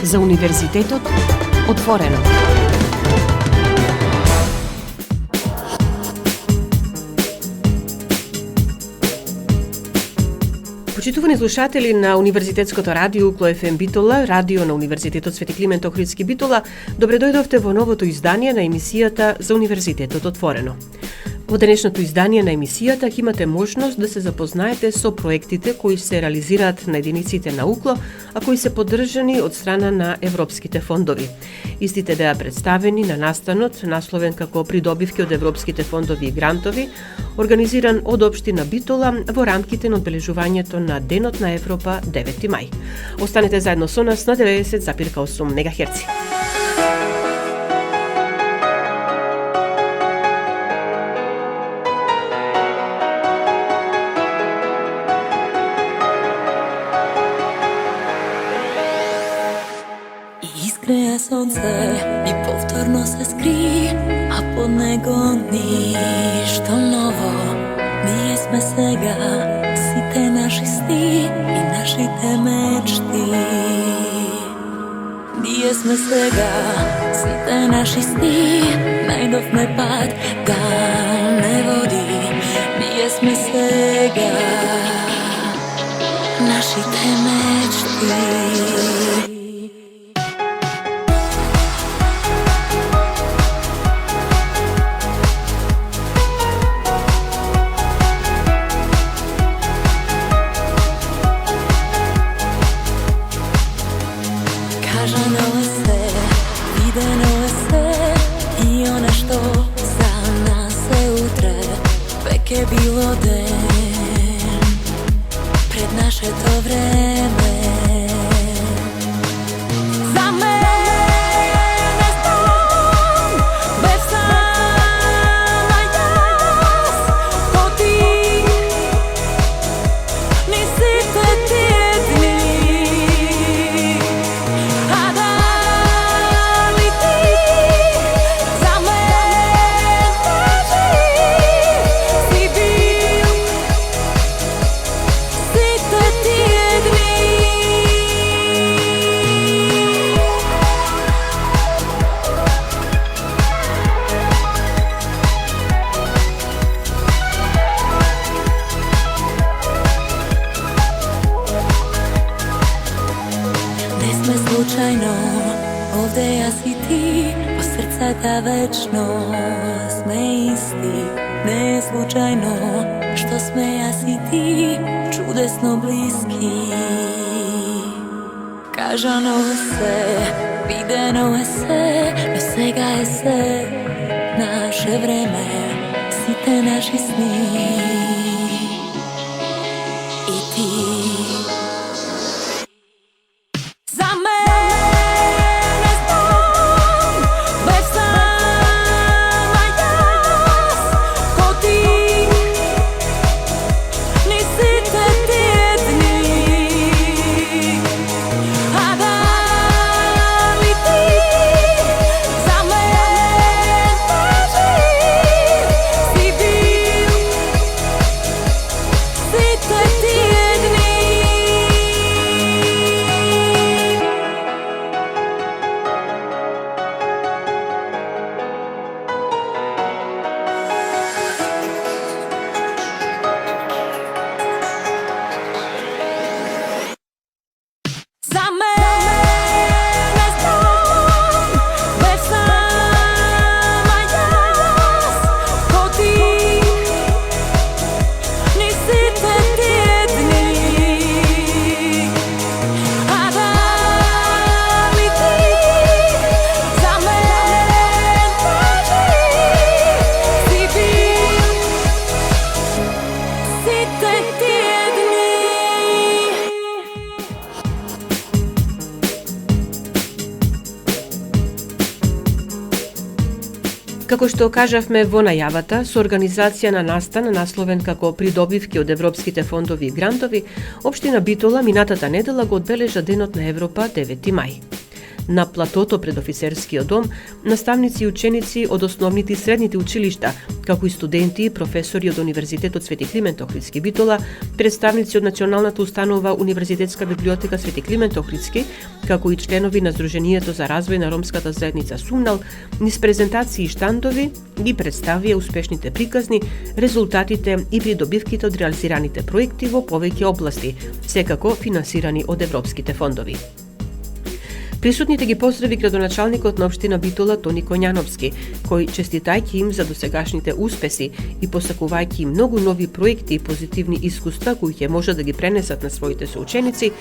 За Универзитетот отворено. Почитувани слушатели на Универзитетското радио УКЛО ФМ Битола, радио на Универзитетот Свети Климент Охридски Битола, добре дојдовте во новото издание на емисијата За Универзитетот отворено. Во денешното издание на емисијата ќе имате можност да се запознаете со проектите кои се реализираат на единиците на УКЛО, а кои се поддржани од страна на европските фондови. Истите беа представени на настанот насловен како Придобивки од европските фондови и грантови, организиран од Општина Битола во рамките на одбележувањето на Денот на Европа 9 мај. Останете заедно со нас на 90,8 МГц. Искреја сонце и повторно се скри, а под него ништо ново. Ние сме сега сите наши сни и нашите мечти. Ние сме сега сите наши сни, најдов ме пат да не води. Ние сме сега нашите мечти. Ке било ден пред нашето време. За мене стан без сама јас, ко ти ни сите тие дни. А дали ти за мен случајно, овде јас и ти, по срцата вечно сме исти. Не е случајно, што сме јас и ти, чудесно блиски. Кажано е се, видено е се, но сега е се наше време, сите наши сни. И ти Како што кажавме во најавата, со организација на настан насловен како Придобивки од европските фондови и грантови, Општина Битола минатата недела го одбележа Денот на Европа 9 мај. На платото пред офицерскиот дом, наставници и ученици од основните и средните училишта, како и студенти и професори од Универзитетот Свети Климент Охридски Битола, представници од Националната установа Универзитетска библиотека Свети Климент Охридски, како и членови на Сдруженијето за развој на ромската заедница Сумнал, низ презентации и штандови ги представија успешните приказни, резултатите и придобивките од реализираните проекти во повеќе области, секако финансирани од европските фондови. Присутните ги поздрави градоначалникот на општина Битола Тони Коњановски, кој честитајќи им за досегашните успеси и посакувајќи им многу нови проекти и позитивни искуства кои ќе можат да ги пренесат на своите соученици,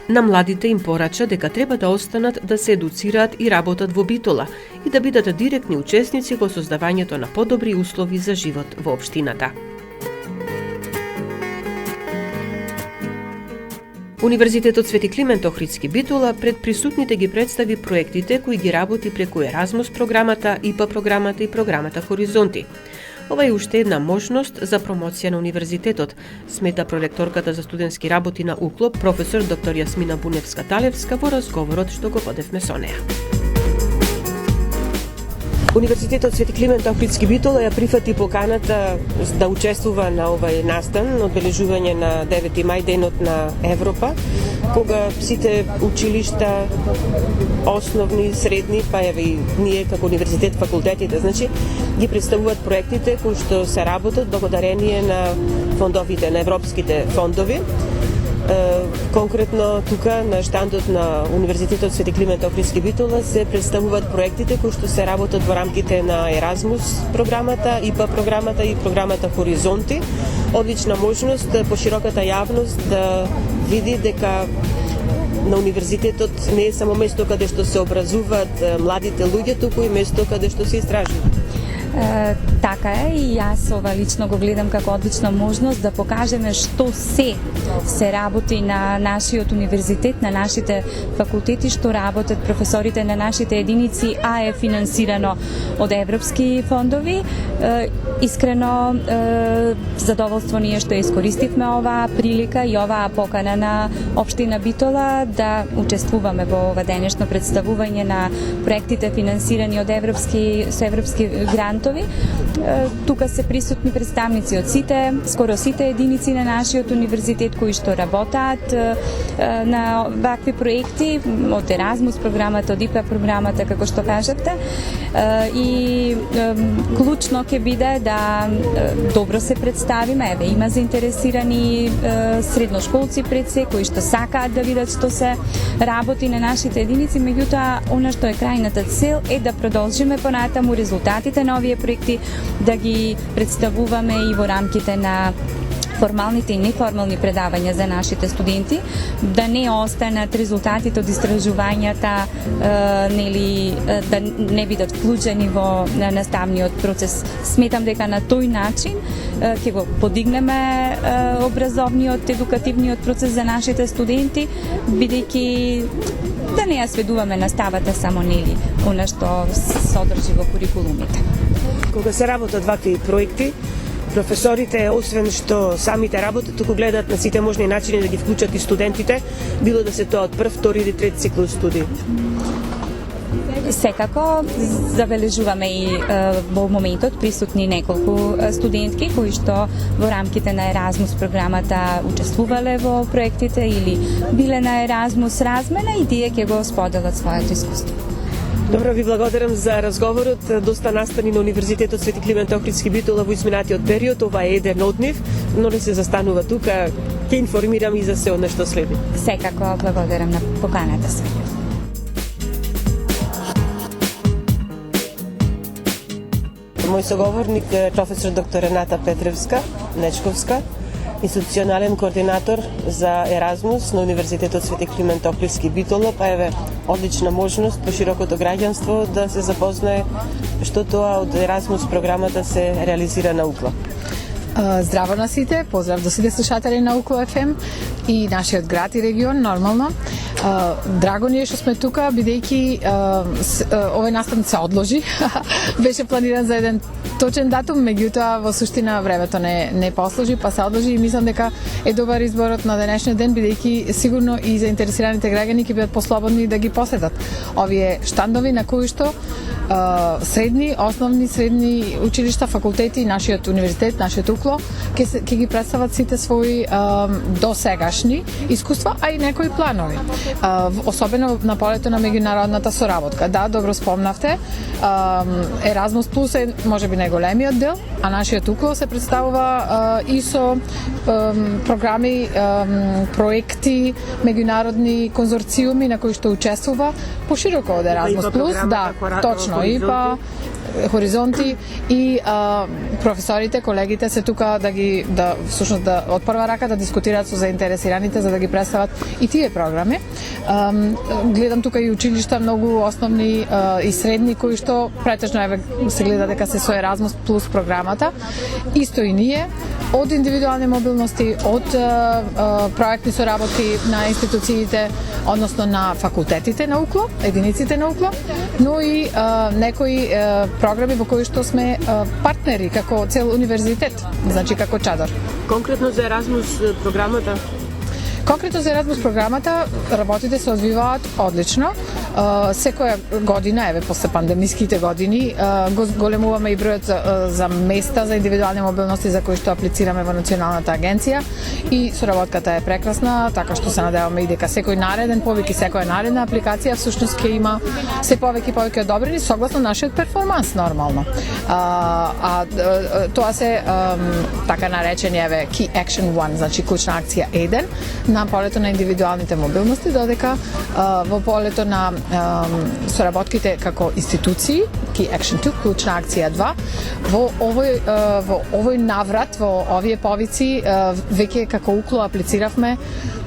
на младите им порача дека треба да останат да се едуцираат и работат во Битола и да бидат директни учесници во создавањето на подобри услови за живот во општината. Универзитетот Свети Климент Охридски Битола пред присутните ги представи проектите кои ги работи преку Еразмус програмата, ИПА програмата и програмата Хоризонти. Ова е уште една можност за промоција на универзитетот, смета проректорката за студентски работи на УКЛОП, професор доктор Јасмина Буневска-Талевска во разговорот што го водевме со неа. Универзитетот Свети Климент Охридски Битола ја прифати поканата да учествува на овај настан, одбележување на 9 мај, денот на Европа, кога сите училишта, основни, средни, па еве и ние како универзитет, факултетите, значи, ги представуваат проектите кои што се работат благодарение на фондовите, на европските фондови. Конкретно тука на штандот на Универзитетот Свети Климент Охридски Битола се представуваат проектите кои што се работат во рамките на Еразмус програмата, ИПА програмата и програмата Хоризонти. Одлична можност по широката јавност да види дека на универзитетот не е само место каде што се образуваат младите луѓе, туку и место каде што се истражува. Така е и јас ова лично го гледам како одлична можност да покажеме што се работи на нашиот универзитет, на нашите факултети, што работат професорите на нашите единици, а е финансирано од европски фондови. Искрено задоволство ние што искористивме оваа прилика и оваа покана на општина Битола да учествуваме во ова денешно представување на проектите финансирани од европски грантови. Тука се присутни представници од скоро сите единици на нашиот универзитет кои што работат на вакви проекти, од Еразмус програмата, од ИПА програмата, како што кажавте. И клучно ќе биде да добро се представиме. Еве, има заинтересирани средношколци пред се, кои што сакаат да видат што се работи на нашите единици, меѓутоа, она што е крајната цел е да продолжиме понатаму резултатите на овие проекти, да ги представуваме и во рамките на формалните и неформални предавања за нашите студенти, да не останат резултатите од истражувањата, да не бидат вклучени во наставниот процес. Сметам дека на тој начин ќе го подигнеме образовниот, едукативниот процес за нашите студенти, бидејќи да не ја сведуваме наставата само она што содржи во курикулумите. Кога се работат вакви проекти, професорите, освен што самите работат, туку гледаат на сите можни начини да ги вклучат и студентите, било да се тоа од прв, втори или трети циклус студии. Секако забележуваме и во моментот присутни неколку студентки кои што во рамките на Еразмус програмата учествувале во проектите или биле на Еразмус размена и тие ќе го споделат своето искуство. Добро, ви благодарам за разговорот. Доста настани на Универзитетот Свети Климент Охридски Битола во изминатиот период. Ова е еден од нив, но не се застанува тука. Ќе информирам и за се од што следи. Секако благодарам на поканата се. Мој соговорник е професор доктор Рената Петревска-Нечковска, институционален координатор за Еразмус на Универзитетот Свети Климент Охридски Битола, па еве одлична можност по широкото граѓанство да се запознае што тоа од Еразмус програмата се реализира на УКЛО. Здраво на сите, поздрав до сите слушатели на УКЛО ФМ и нашиот град и регион, нормално. Драго ни е што сме тука, бидејќи овој настан се одложи. Беше планиран за еден точен датум, меѓутоа во суштина времето не послужи, па се одложи и мислам дека е добар изборот на денешниот ден, бидејќи сигурно и заинтересираните граѓани ќе бидат послободни да ги посетат овие штандови на кои што средни, основни, средни училишта, факултети, нашиот универзитет, нашиот УКЛО ќе ги представат сите своји досегашни искуства, а и некои планови. Особено на полето на меѓународната соработка. Да, добро спомнавте, Еразмус Плюс е можеби најголемиот дел, а нашиот УКЛО се представува и со програми, проекти, меѓународни конзорциуми на кои што учествува пошироко од Еразмус Плюс, да, точно, и па Хоризонти и професорите, колегите се тука всушност да од прва рака да дискутираат со заинтересираните за да ги представат и тие програми. Гледам тука и училишта многу основни и средни кои што претежно се гледа дека се со Еразмус Плюс програмата. Исто и ние од индивидуални мобилности, од проектни соработки на институциите, односно на факултетите на УКЛО, единиците на УКЛО, но и некои програми во кои што сме партнери како цел универзитет, значи како чадор. Конкретно за Еразмус програмата? Конкретно за Еразмус програмата работите се одвиваат одлично. Секоја година, после пандемиските години, го големуваме и бројот за места за индивидуални мобилности за кои што аплицираме во Националната агенција и соработката е прекрасна, така што се надеваме и дека секој нареден повик и секоја наредна апликација всушност ќе има се повеќе и повеќе одобрени согласно нашиот перформанс нормално. Тоа се така наречени Key Action 1, значи клучна акција 1 на полето на индивидуалните мобилности, додека во полето на соработките како институции, Key Action 2, клучна акција 2, во овој наврат, во овие повици, веќе како УКЛО аплициравме,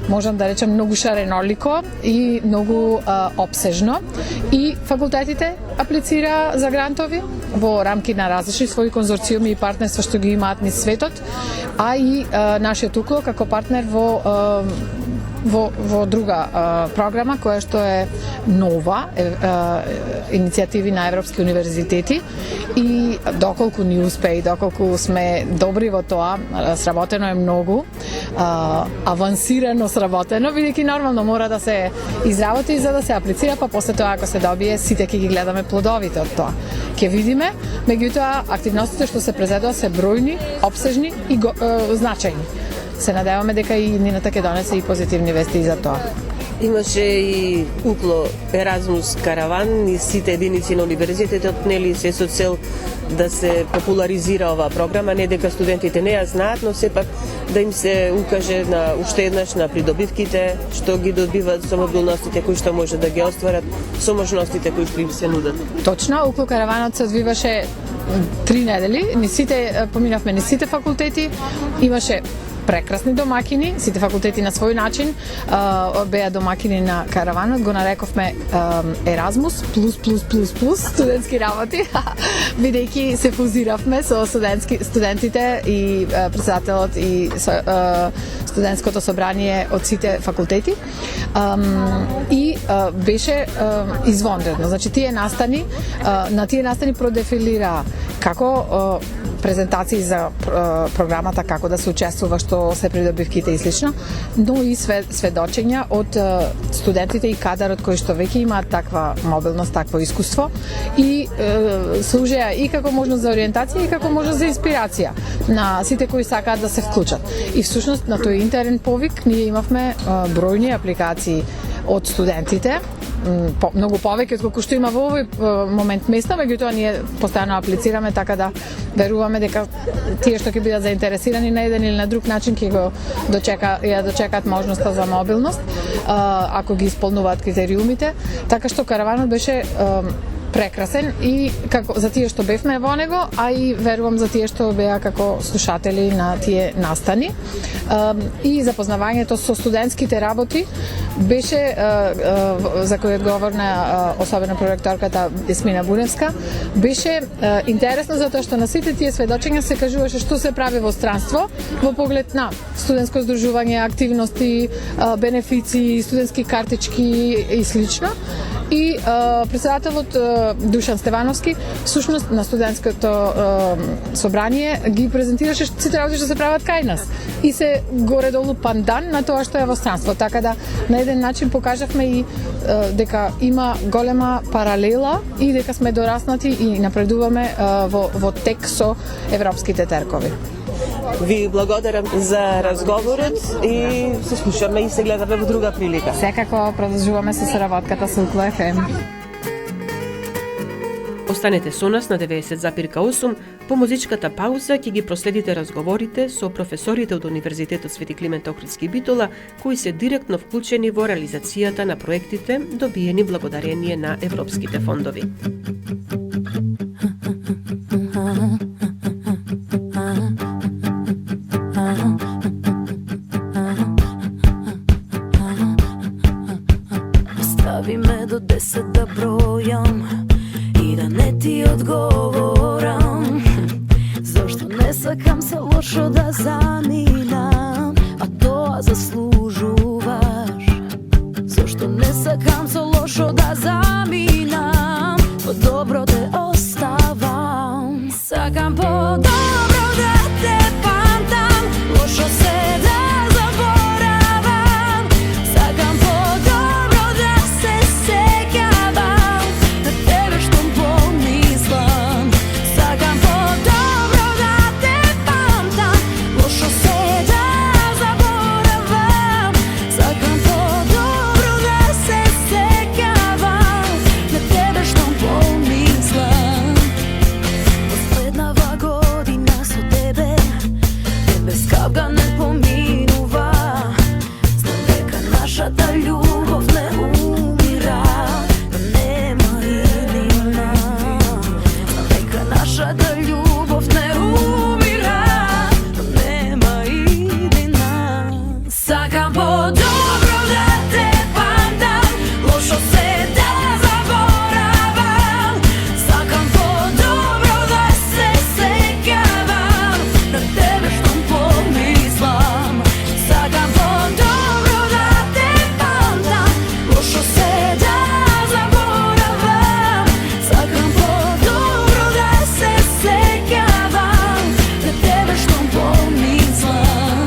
можам да речем, многу шаренолико и многу обсежно. И факултетите аплицира за грантови во рамки на различни своји конзорциуми и партнерства што ги имаат низ светот, а и нашиот УКЛО како партнер во друга програма која што е нова, иницијативи на европски универзитети, и доколку ни успе и доколку сме добри во тоа, сработено е многу, авансирано сработено, бидејќи нормално мора да се изработи за да се аплицира, па после тоа ако се добие, сите ќе ги гледаме плодовите од тоа. Ќе видиме, меѓутоа активностите што се презедува се бројни, обсежни и значајни. Се надеваме дека и нината ќе донесе и позитивни вести за тоа. Имаше и УКЛО Еразмус караван и сите единици на универзитетот, нели се со цел да се популаризира оваа програма, не дека студентите не ја знаат, но сепак да им се укаже на уште еднаш на придобивките што ги добиваат со мобилностите кои што може да ги остварат, со можностите кои што им се нудат. Точно, УКЛО караванот се одвиваше 3 недели, поминавме низ сите факултети, имаше прекрасни домакини, сите факултети на свој начин беа домакини на караванот, го нарековме Еразмус плюс студентски работи, бидејќи се фузиравме со студентите и председателот и студентското собрание од сите факултети и беше извонредно. Значи на тие настани продефилира како презентации за програмата, како да се учествува, што се придобивките и слично, но и сведочења од студентите и кадарот кои што веќе имаат таква мобилност, такво искуство и служеа и како можност за ориентација и како можност за инспирација на сите кои сакаат да се вклучат. И всушност на тој интерен повик ние имавме бројни апликации од студентите, многу повеќе од колку што има во овој момент места, меѓутоа ние постојано аплицираме, така да веруваме дека тие што ќе бидат заинтересирани на еден или на друг начин ќе дочекаат можноста за мобилност, ако ги исполнуваат критериумите, така што караванот беше прекрасен и како за тие што бевме во него, а и верувам за тие што беа како слушатели на тие настани. И запознавањето со студентските работи беше за кој одговорна особено проректорката Есмина Буневска, беше интересно затоа што на сите тие сведочења се кажуваше што се прави во странство во поглед на студентско здружување, активности, бенефици, студентски картички и слично. И председателот Душан Стевановски всушност на студентското собрание ги презентираше сите работи што се прават кај нас и се горе-долу пандан на тоа што е во странство, така да на еден начин покажавме и дека има голема паралела и дека сме дораснати и напредуваме во тек со европските теркови. Ви благодарам за разговорот и се слушаме и се гледаме во друга прилика. Секако продолжуваме со соработката со Укло ФМ. Останете со нас на 90,8. По музичката пауза ќе ги проследите разговорите со професорите од Универзитетот Свети Климент Охридски Битола, кои се директно вклучени во реализацијата на проектите добиени благодарение на европските фондови. Остави ме до 10 да бројам и да не ти одговорам. Зошто не сакам со лошо да заминам, а тоа заслужуваш. Зошто не сакам со лошо да заминам, по добро те оставам. Сакам по добро да те памтам, лошо се да заборавам. Сакам по добро да се сеќавам на тебе што помислам. Сакам по добро да те памтам, лошо се да заборавам. Сакам по добро да се сеќавам на тебе што помислам. Последнава година со тебе без капка не поминува. Знам дека нашата љубов не умира, да нема иднина. Знам дека нашата љубов не умира, да нема иднина. Сакам по добро да те памтам, лошо се да заборавам. Сакам по добро да се сеќавам на тебе што помислам. Сакам по добро да те памтам, лошо се да заборавам. Сакам по добро да се сеќавам на тебе што помислам.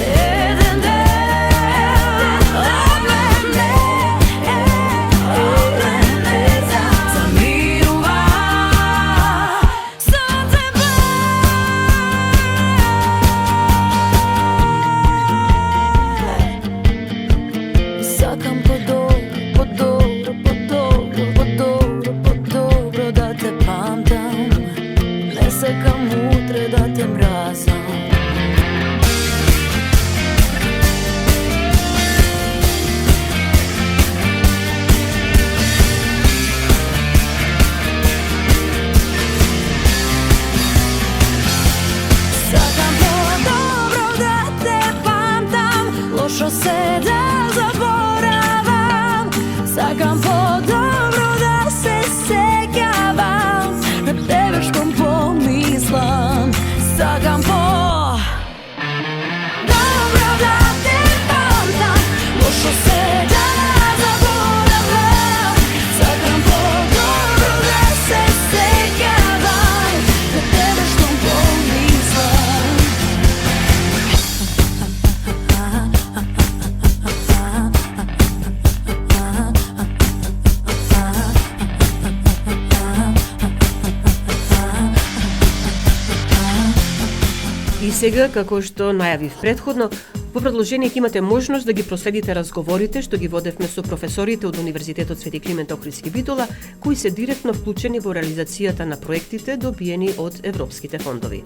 Еден ден замирува со тебе. Сакам по-добро да те памтам. Не сакам утре да те мразам. Сакам по-добро да те памтам, лошо се да заборавам. Сакам по-добро да се сеќавам на тебе што помислам. Сакам по-добро да те памтам, лошо се да заборавам. Сакам по-добро да се сеќавам на тебе што помислам. И сега, како што најавив предходно, во продолжение ќе имате можност да ги проследите разговорите што ги водевме со професорите од Универзитетот Свети Климент Охридски Битола, кои се директно вклучени во реализацијата на проектите добиени од европските фондови.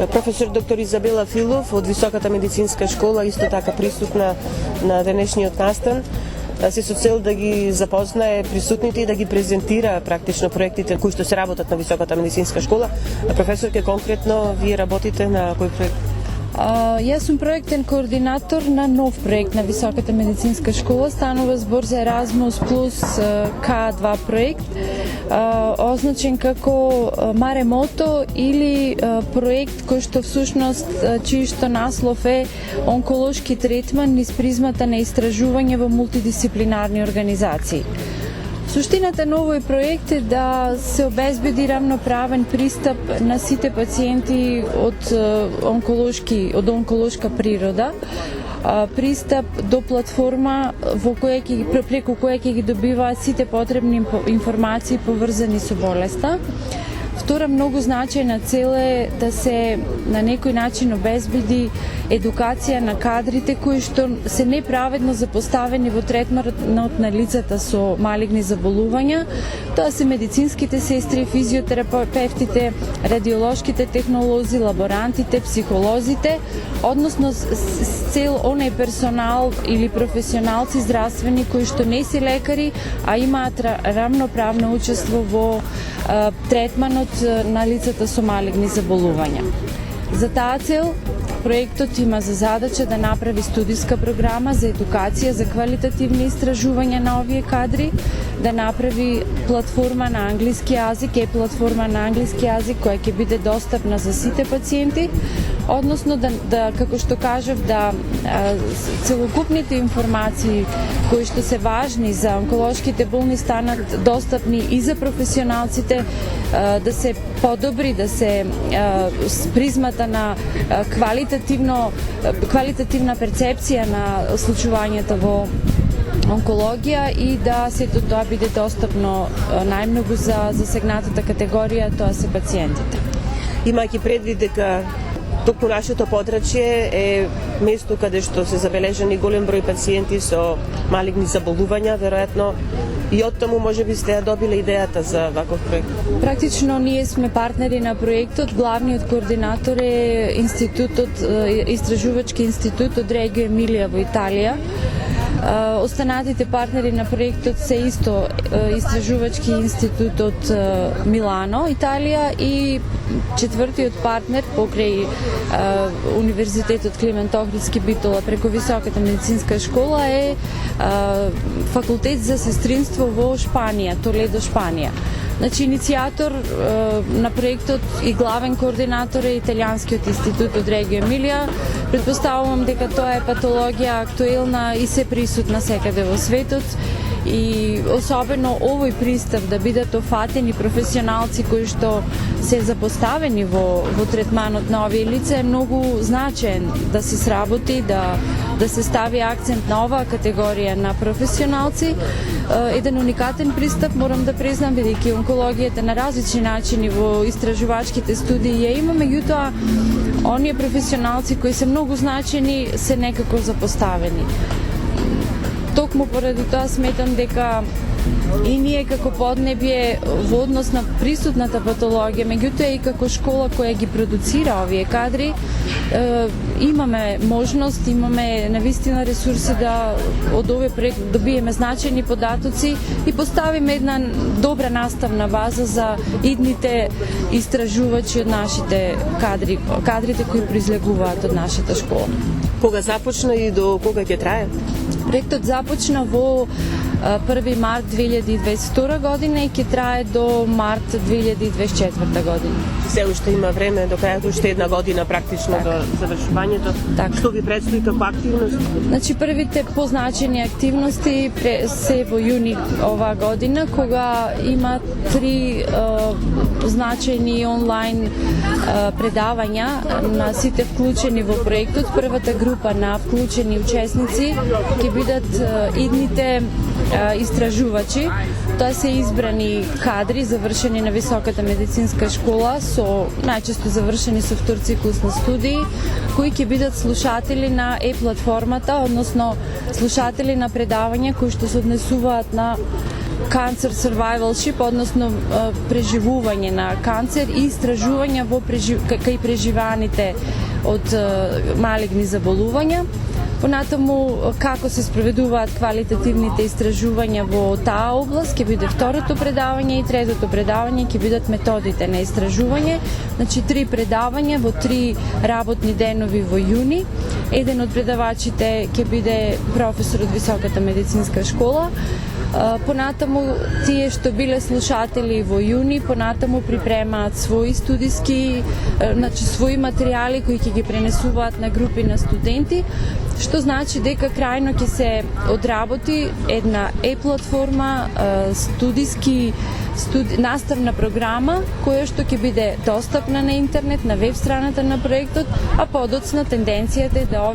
Професор доктор Изабела Филов од Високата медицинска школа исто така присутна на денешниот настан, се со цел да ги запознае присутните и да ги презентира практично проектите кои што се работат на Високата медицинска школа. Професорке, конкретно вие работите на кој проект? Јас сум проектен координатор на нов проект на Високата медицинска школа. Станува збор за Еразмус плюс К2 проект, означен како Маремото или проект кој што всушност чијшто наслов е онколошки третман низ призмата на истражување во мултидисциплинарни организации. Суштината на овој проект е да се обезбеди равноправен пристап на сите пациенти од онколошка природа, пристап до платформа преку која ќе ги добиваат сите потребни информации поврзани со болеста. Втора многу значајна цел е да се на некој начин обезбеди едукација на кадрите кои што се неправедно запоставени во третманот на лицата со малигни заболувања. Тоа се медицинските сестри, физиотерапевтите, радиолошките технолози, лаборантите, психолозите, односно с цел онај персонал или професионалци здравствени кои што не се лекари, а имаат рамноправно учество во третманот на лицата со малигни заболувања. За таа цел, проектот има за задача да направи студиска програма за едукација за квалитативни истражувања на овие кадри, да направи платформа на англиски јазик, платформа на англиски јазик која ќе биде достапна за сите пациенти, односно да како што кажав, да целокупните информации кои што се важни за онколошките болни станат достапни и за професионалците, да се подобри, да се с призмата на квалитативна перцепција на случувањата во онкологија и да сето тоа биде достапно најмногу за засегнатата категорија, тоа се пациентите. Имајќи предвид дека токму нашето подрачје е место каде што се забележани голем број пациенти со малигни заболувања, веројатно и од таму може би сте ја добиле идејата за ваков проект. Практично ние сме партнери на проектот. Главниот координатор е Истражувачки институт од Регио Емилија во Италија. Останатите партнери на проектот се исто Истражувачки институт од Милано, Италија, и четвртиот партнер покрај Универзитетот Климент Охридски Битола преку Високата медицинска школа е факултет за сестринство во Шпанија, Толедо, Шпанија. Значи, иницијатор на проектот и главен координатор е Италијанскиот институт од Регио Емилија. Предпоставувам дека тоа е патологија актуелна и се присутна секаде во светот. И особено овој пристап да бидат офатени професионалци кои што се запоставени во третманот на овие лица е многу значаен да се сработи, да се стави акцент на оваа категорија на професионалци. Еден уникатен пристап, морам да признам, бидејќи онкологијата на различни начини во истражувачките студии ја има, меѓутоа оние професионалци кои се многу значени се некако запоставени. Токму поради тоа сметам дека и ние како поднебје во однос на присутната патологија, меѓутоа и како школа која ги продуцира овие кадри, имаме можност, имаме навистина ресурси да од овој проект добиеме значајни податоци и поставиме една добра наставна база за идните истражувачи од нашите кадрите кои произлегуваат од нашата школа. Кога започна и до кога ќе трае? Проектот започна во 1 март 2022 година и ќе трае до март 2024 година. Се уште има време до крајот, уште една година практично до завршувањето. Што ви предстои како активност? Значи, првите позначени активности се во јуни оваа година, кога има 3 значајни онлайн предавања на сите вклучени во проектот. Првата група на вклучени учесници ќе бидат идните истражувачи. Тоа се избрани кадри завршени на Високата медицинска школа, со најчесто завршени со втор циклус на студии, кои ќе бидат слушатели на платформата, односно слушатели на предавања кои што се однесуваат на cancer survivalship, odnosno preživuvanje na kancer i istražuvanja kaj preživaните od malignih заболувanja. Понатаму, како се спроведуваат квалитативните истражувања во таа област, ќе биде второто предавање и третото предавање ќе бидат методите на истражување. Значи 3 предавања во 3 работни денови во јуни. Еден од предавачите ќе биде професор од Високата медицинска школа. Понатаму тие што биле слушатели во јуни, понатаму припремаат своји студиски, значи своји материјали кои ќе ги пренесуваат на групи на студенти, што значи дека крајно ќе се одработи една платформа, наставна програма која што ќе биде достапна на интернет, на веб страната на проектот, а подоцна тенденцијата е да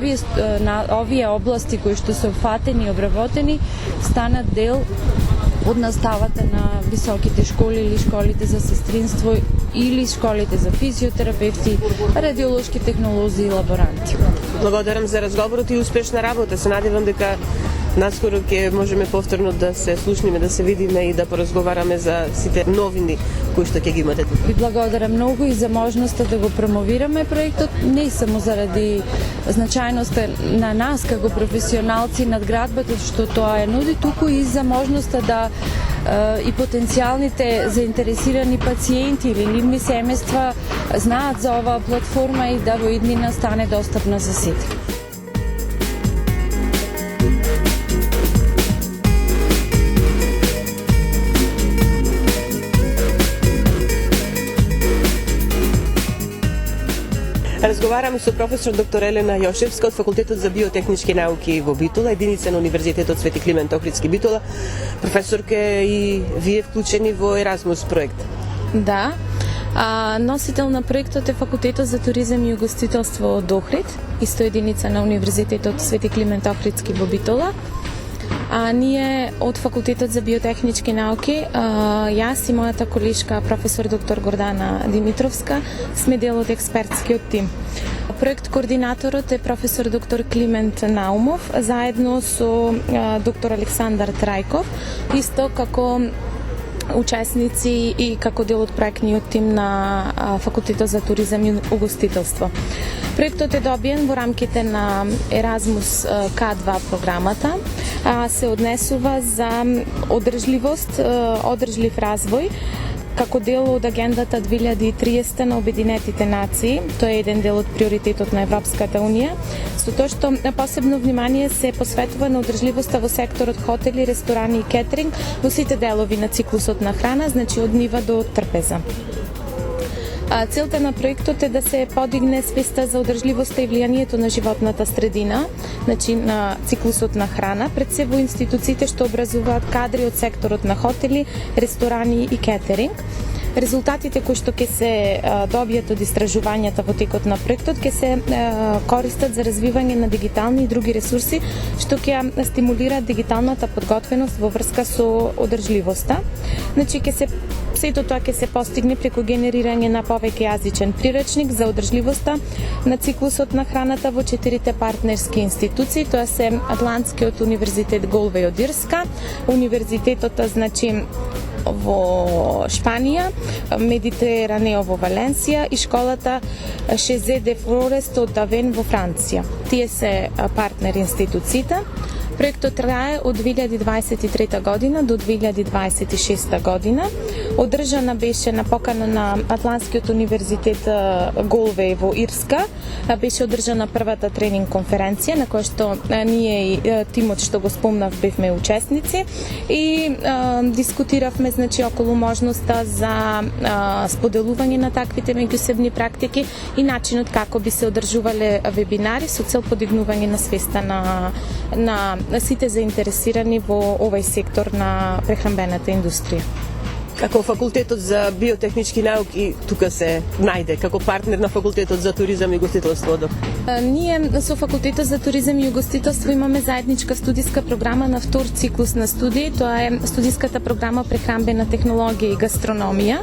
овие области кои што се опфатени и обработени станат дел од наставата на високите школи или школите за сестринство или школите за физиотерапевти, радиолошки технолози и лаборанти. Благодарам за разговорот и успешна работа. Се надевам дека наскоро ќе можеме повторно да се слушнеме, да се видиме и да поразговараме за сите новини кои што ќе ги имате тука. Ви благодарам многу и за можноста да го промовираме проектот, не само заради значајноста на нас како професионалци, надградбата што тоа е нуди, туку и за можноста да и потенцијалните заинтересирани пациенти или ливни семејства знаат за оваа платформа и да во иднина стане достапна за сите. Разговараме со професор доктор Елена Јошевска од Факултетот за биотехнички науки во Битола, единица на Универзитетот Свети Климент Охридски Битола. Професорке, и вие вклучени во Еразмус проект? Да. Носител на проектот е Факултетот за туризам и угостителство од Охрид, исто единица на Универзитетот Свети Климент Охридски во Битола. Ние од Факултетот за биотехнички науки, јас и мојата колешка професор доктор Гордана Димитровска сме дел од експертскиот тим. Проект координаторот е професор доктор Климент Наумов, заедно со доктор Александар Трајков, исто како учесници и како дел од проектниот тим на Факултетот за туризам и угостителство. Проектот е добиен во рамките на Еразмус К2 програмата, се однесува за одржливост, одржлив развој, како дел од агендата 2030 на Обединетите нации. Тоа е еден дел од приоритетот на Европската унија, со тоа што посебно внимание се посветува на одржливоста во секторот хотели, ресторани и кетеринг во сите делови на циклусот на храна, значи од нива до трпеза. Целта на проектот е да се подигне свеста за одржливоста и влијанието на животната средина, значи на циклусот на храна, пред се во институциите што образуваат кадри од секторот на хотели, ресторани и кетеринг. Резултатите кои што ќе се добијат од истражувањата во текот на проектот ќе се користат за развивање на дигитални и други ресурси што ќе стимулираат дигиталната подготвеност во врска со одржливоста. Значи сето тоа ќе се постигне преку генерирање на повеќе јазичен приречник за одржливоста на циклусот на храната во 4 партнерски институции, тоа се Атлантскиот универзитет Голвеј од Ирска, универзитетот во Шпанија, Медитеранео во Валенсија и школата Шезе де Флорест од Авен во Франција. Тие се партнер институциите. Проектот трае од 2023 година до 2026 година. Одржана беше на покана на Атлантскиот универзитет Голвеј во Ирска. Беше одржана првата тренинг конференција на која што ние и тимот што го спомнав бевме учесници и дискутиравме околу можноста за споделување на таквите меѓусебни практики и начинот како би се одржувале вебинари со цел подигнување на свеста на сите заинтересирани во овој сектор на прехранбената индустрија. Како Факултетот за биотехнички науки тука се најде, како партнер на Факултетот за туризам и угостителство? Ние со Факултетот за туризам и угостителство имаме заедничка студиска програма на втор циклус на студии. Тоа е студиската програма прехранбена технологија и гастрономија.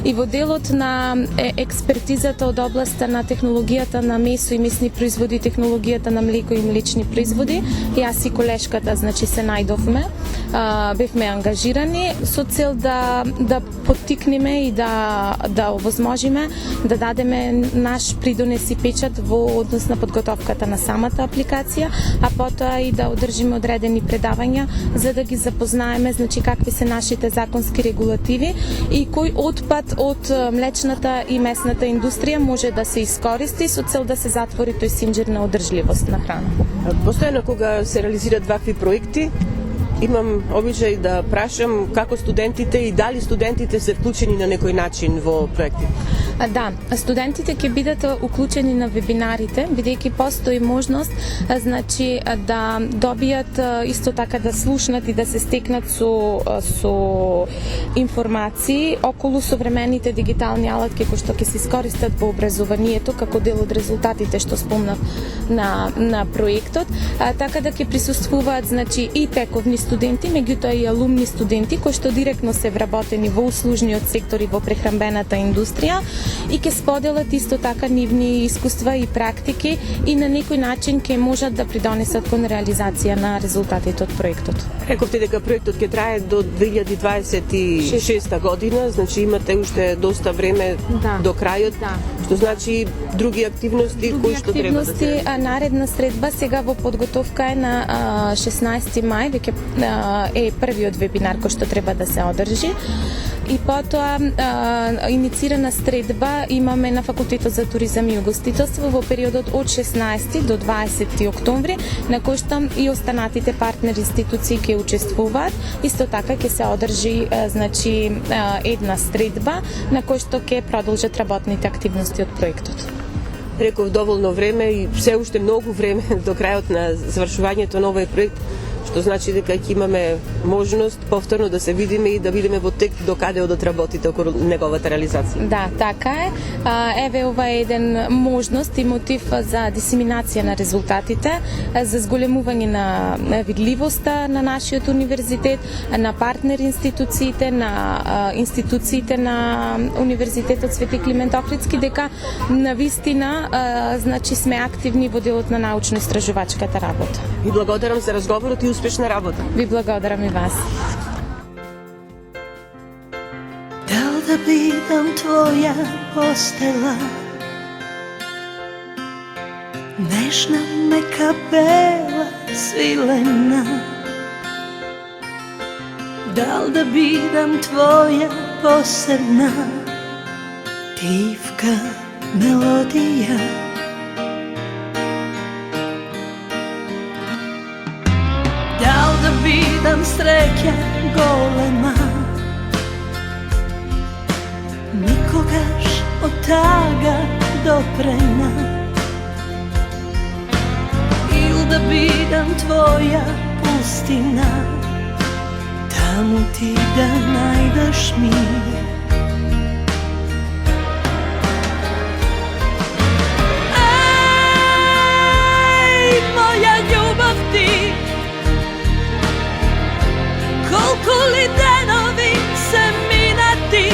И во делот на експертизата од областа на технологијата на месо и месни производи, технологијата на млеко и млечни производи, јас и колешката, значи се најдовме, бевме ангажирани со цел да поттикнеме и да овозможиме да дадеме наш придонес и печат во однос на подготовката на самата апликација, а потоа и да одржиме одредени предавања за да ги запознаеме, значи какви се нашите законски регулативи и кој отпад од млечната и месната индустрија може да се искористи со цел да се затвори тој синџир на одржливост на храна. Постојано кога се реализираат вакви проекти, имам обичај да прашам како студентите и дали студентите се вклучени на некој начин во проекти. Да, студентите ќе бидат уклучени на вебинарите, бидејќи постои можност, значи да добијат исто така да слушнат и да се стекнат со информации околу современите дигитални алатки кои што ќе се искористат во образованието како дел од резултатите што спомнав на проектот, така да ќе присуствуваат значи и тековни студенти, меѓутоа и алумни студенти кои што директно се вработени во услужниот сектор и во прехранбената индустрија и ќе споделат исто така нивни искуства и практики и на некој начин ќе можат да придонесат кон реализација на резултатите од проектот. Рековте дека проектот ќе трае до 2026 година, значи имате уште доста време до крајот, што значи други активности кои што треба да се... Наредна средба сега во подготовка е на 16 мај, веќе е првиот вебинар кој што треба да се одржи. И потоа иницирана средба имаме на Факултетот за туризам и угостителство во периодот од 16 до 20 октомври, на кој што и останатите партнер институции ќе учествуваат. Исто така ќе се одржи значи една средба на кој што ќе продолжат работните активности од проектот. Реков доволно време и се уште многу време до крајот на завршувањето на овој проект, што значи дека ќе имаме можност повторно да се видиме и да видиме во тек до каде одат работите околу неговата реализација. Да, така е. Еве ова е еден можност и мотив за дисеминација на резултатите, за зголемување на видливоста на нашиот универзитет, на партнер институциите, на институциите на Универзитетот Свети Климент Охридски, дека навистина значи сме активни во делот на научно-истражувачката работа. Ви благодарам за разговорот и успешна работа. Ви благодарам и вас. Дал да бидам твоја постела, нежна, мека, бела, свилена. Дал да бидам твоја посебна, тивка мелодија. Дал да бидам среќа голема, никогаш од тага допрена. Или да бидам твоја пустина, таму ти да најдеш мир. Еј, моја љубов ти, колку ли денови се минати,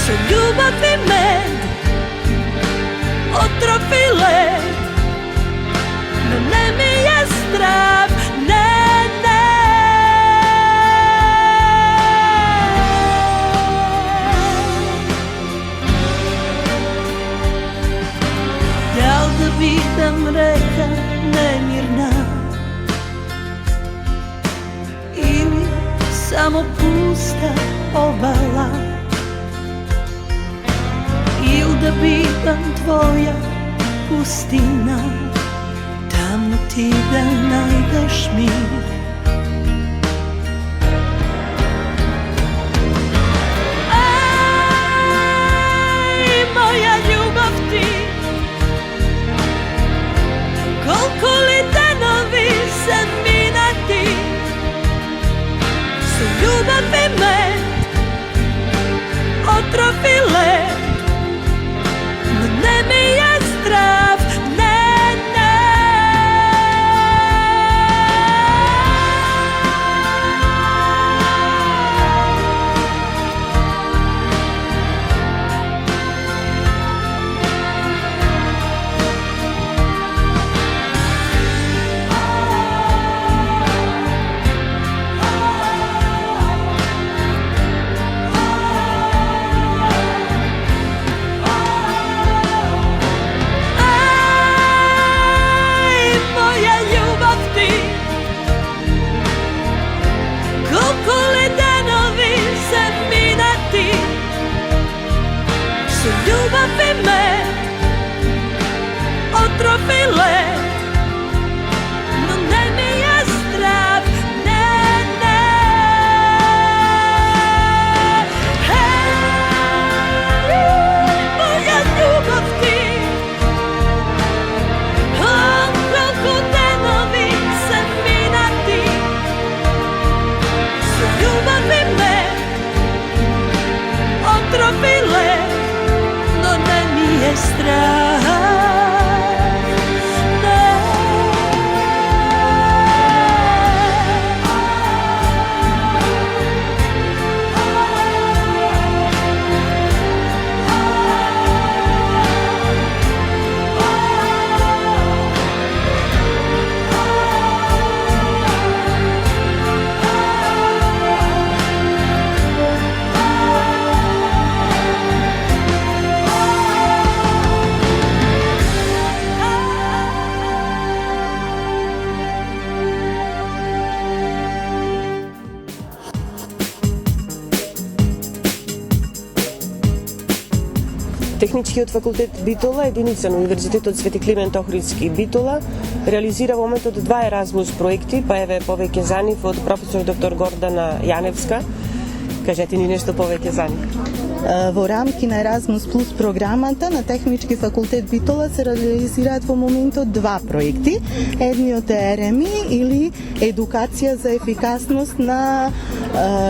со љубов и мед, отров и лед, но не ми е страв, не, не. Дал да бидам река немирна, или само пуста обала, или да бидам твоја пустина, таму ти да најдеш мир. Еј, моја љубов ти, колку ли денови се минати, со љубов и мед, отров и лед, но не ми е страх. filet, no ne mi je strah, ne, ne. Moja ljubav ti, koliko denovi se minati, su ljubavi me otrovile, no ne mi je strah. Техничкиот факултет Битола, единица на Универзитетот Свети Климент Охридски Битола, реализира во моментот 2 Еразмус проекти, па еве повеќе за нив од професор доктор Гордана Јаневска. Кажете ни нешто повеќе за нив. Во рамки на Еразмус Плюс програмата на Технички факултет Битола се реализираат во моментот 2 проекти. Едниот е ЕРЕМИ или едукација за ефикасност на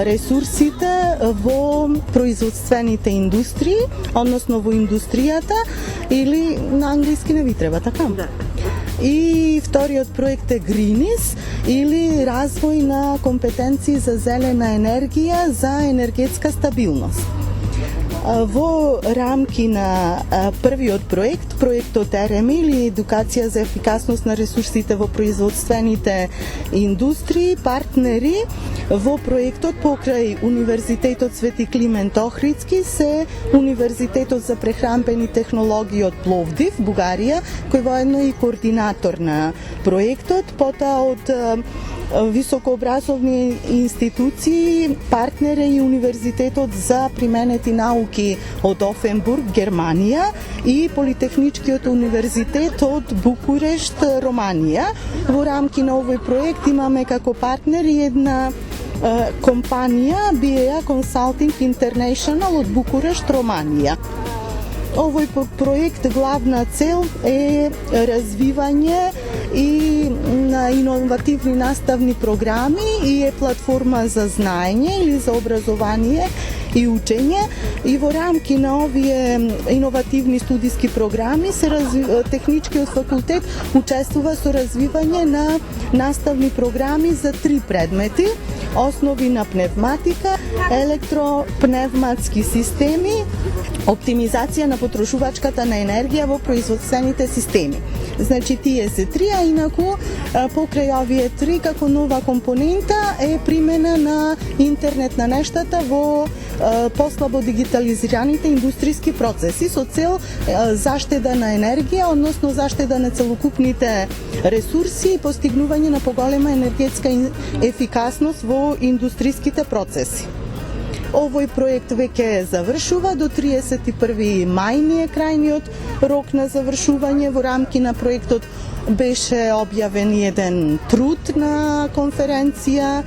ресурсите во производствените индустрии, односно во индустријата, или на англиски не ви треба, така? Да. И вториот проект е GREENIS или развој на компетенции за зелена енергија за енергетска стабилност. Во рамки на првиот проект, проектот ЕРЕМИ или едукација за ефикасност на ресурсите во производствените индустрии, партнери во проектот покрај Универзитетот Свети Климент Охридски се Универзитетот за прехранбени технологии од Пловдив, Бугарија, кој воедно е и координатор на проектот, потоа од високообразовни институции, партнер е и Универзитетот за применети науки од Офенбург, Германија, и Политехничкиот универзитет од Букурешт, Романија. Во рамки на овој проект имаме како партнер и една компанија BEA Consulting International од Букурешт, Романија. Овој проект главна цел е развивање и на иновативни наставни програми и е платформа за знаење или за образование и учење, и во рамки на овие иновативни студиски програми Техничкиот факултет учествува со развивање на наставни програми за 3 предмети: основи на пневматика, електропневматски системи, оптимизација на потрошувачката на енергија во производствените системи. Значи тие се 3, а инаку покрај овие 3 како нова компонента е примена на интернет на нештата во послабо дигитализираните индустријски процеси со цел заштеда на енергија, односно заштеда на целокупните ресурси и постигнување на поголема енергетска ефикасност во индустријските процеси. Овој проект веќе завршува, до 31 мај ни е крајниот рок на завршување. Во рамки на проектот беше објавен еден труд на конференција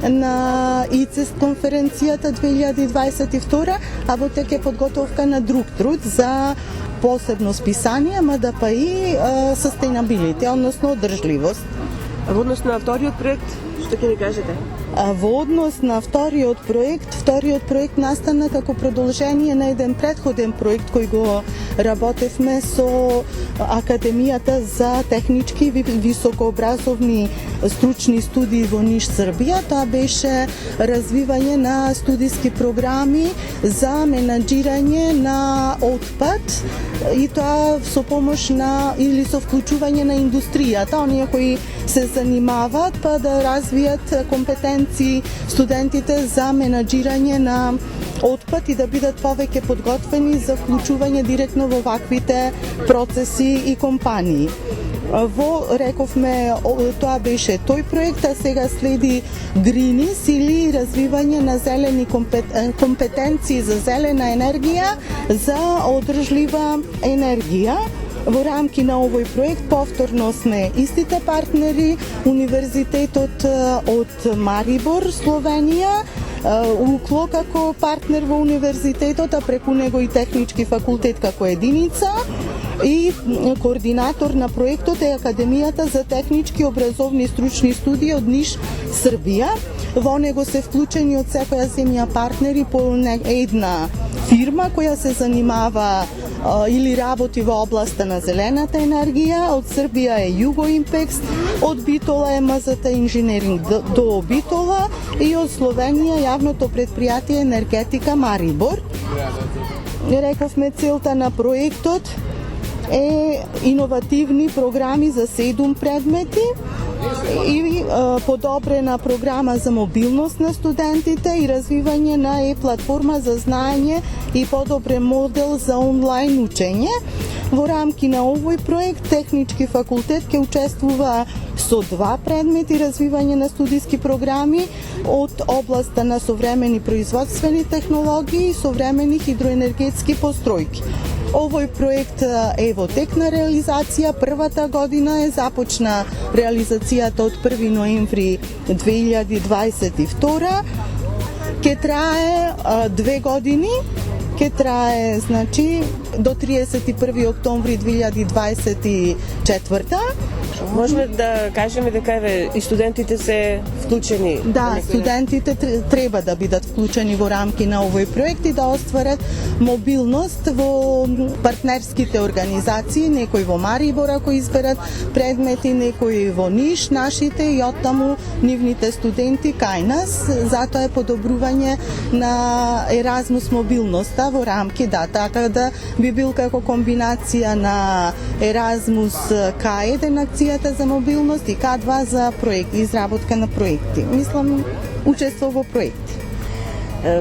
на ИЦЕС конференцијата 2022, а во тек е подготовка на друг труд за посебно списание МДПИ Sustainability, односно одржливост. Во однос на вториот проект, што ќе ни кажете? Во однос на вториот проект настана како продолжение на еден претходен проект кој го работевме со Академијата за технички и високообразовни стручни студии во Ниш, Србија. Тоа беше развивање на студиски програми за менаџирање на отпад, и тоа со помош на или со вклучување на индустријата, оние кои се занимаваат па да развијат компетенции студентите за менаџирање на отпад и да бидат повеќе подготвени за вклучување директно во ваквите процеси и компании. Рековме, тоа беше тој проект, а сега следи GREENIS или развивање на зелени компетенции за зелена енергија за одржлива енергија. Во рамки на овој проект повторно сме истите партнери, Универзитетот од Марибор, Словенија, УКЛО како партнер во универзитетот, а преку него и Технички факултет како единица, и координатор на проектот е Академијата за технички образовни стручни студии од Ниш, Србија. Во него се вклучени од секоја земја партнери по една фирма која се занимава или работи во областа на зелената енергија. Од Србија е Югоимпекс, од Битола е МЗТ инженеринг до Битола и од Словенија јавното предпријатие енергетика Марибор. Рековме целта на проектот е иновативни програми за 7 предмети и подобрена програма за мобилност на студентите и развивање на платформа за знаење и подобрен модел за онлайн учење. Во рамки на овој проект Технички факултет ќе учествува со 2 предмети развивање на студиски програми од областа на современи производствени технологии и современи хидроенергетски постројки. Овој проект е во тек на реализација. Првата година е започна реализацијата од 1 ноември 2022. Ке трае 2 години. Ке трае, значи, до 31 октомври 2024. Можеме да кажеме дека и студентите се вклучени? Да, студентите треба да бидат вклучени во рамки на овој проект и да остварат мобилност во партнерските организации, некои во Марибор ако изберат предмети, некои во Ниш, нашите и оттаму нивните студенти кај нас. Затоа е подобрување на Еразмус мобилноста во рамки, да, така да би бил како комбинација на Еразмус К1 акцијата за мобилност и К2 за проект, изработка на проекти. Мислам, учество во проекти.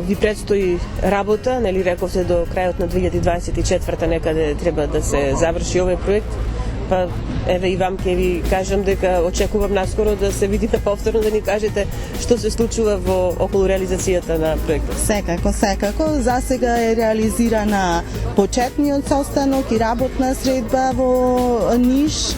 Ви предстои работа, нели рековте до крајот на 2024 некаде треба да се заврши овој проект. Па еве и вам ќе ви кажам дека очекувам наскоро да се видиме повторно, да ни кажете што се случува во околу реализацијата на проектот. Секако. Засега е реализирана почетниот состанок и работна средба во Ниш.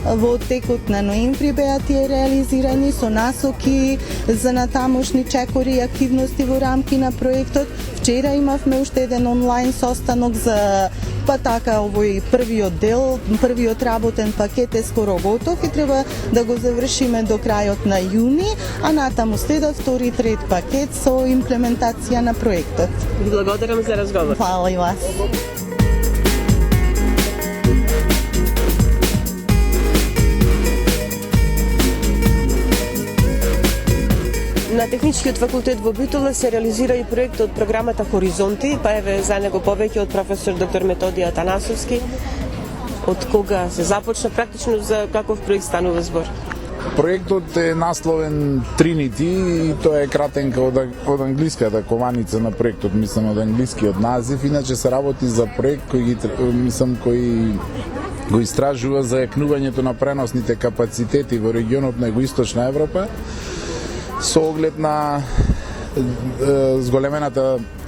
Во текот на ноември беа тие реализирани со насоки за натамошни чекори и активности во рамки на проектот. Вчера имавме уште еден онлайн состанок за така овој првиот дел, првиот работен пакет е скоро готов и треба да го завршиме до крајот на јуни, а натаму следат втори и трет пакет со имплементација на проектот. Ви благодарам за разговор. Фала и вас. На Техничкиот факултет во Битола се реализира и проект од програмата Хоризонти, па еве за него повеќе од професор доктор Методија Атанасовски. Од кога се започна, практично за каков проект станува збор? Проектот е насловен Trinity и тоа е кратенка од англиската кованица на проектот, мислам од англискиот назив. Иначе се работи за проект кој го истражува за екнувањето на преносните капацитети во регионот на Југоисточна Европа со оглед на